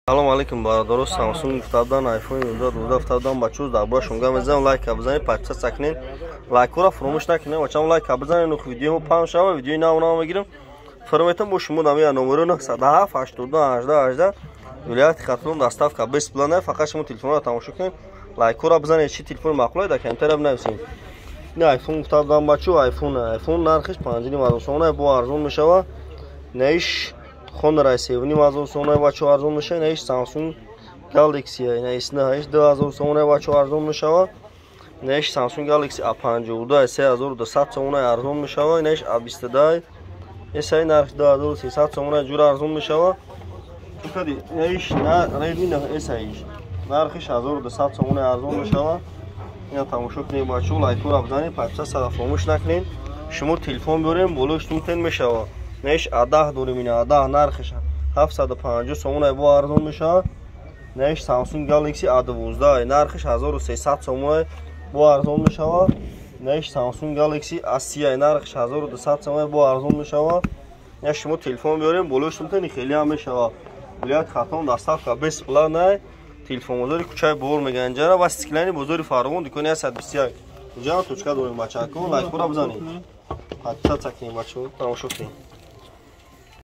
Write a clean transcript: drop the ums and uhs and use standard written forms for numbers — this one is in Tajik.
Салом алейкум бародаро. Samsung гуфтадан iPhone 11 гуфтадан ба чуз дар бора шунга мезам лайк бизанед, подписа сакнед, лайкора фуромӯш накунед ва чам лайк бизанед, нух видео пам шава, видеои нав мегирам. Фармотам бо шумо намия номеро 907 82 18 вилояти Хатон доставка без плана. Фақат шумо телефонро тамошо кунед, лайкора бизанед. Чи телефон маъқулай да камтара бинависед. ин iPhone гуфтадан ба чу iPhone нархиш 5,000 сомона бо арзон мешава. Неш Honor i7 1000 сомона ба чу арзон мешава. Неш Samsung Galaxy неш 2000 сомона ба чу арзон мешава. Неш Samsung Galaxy A52 3200 сомона арзон мешава. Неш A22 эсай нарх 2300 сомона ҷур арзон мешава. Чукади неш на Redmi эсай нархиш 1200 сомона арзон мешава. ина тамошо кунед ба чу лайкора бизанед, подписа сада фаромӯш накунед. шумо телефон биёрем болош тунтен мешава. Неш А10 дорем, ина А10 нархиш 750 сомона бо арзон мешава. Неш Samsung Galaxy A12 нархиш 1300 сомона бо арзон мешава. Неш Samsung Galaxy A30 нархиш 1200 сомона бо арзон мешава. неш шумо телефон биёрем болош тунтен хеле ҳам мешава. вилояти Хатон доставка без плана. Телефон бозори кучаи Бор Меганҷара ва стиклани бозори Фарғон дукони 121. инҷа точка дорем бачако, лайкора бизанед, подписа сакнед, бачаҳо тамошо кунед.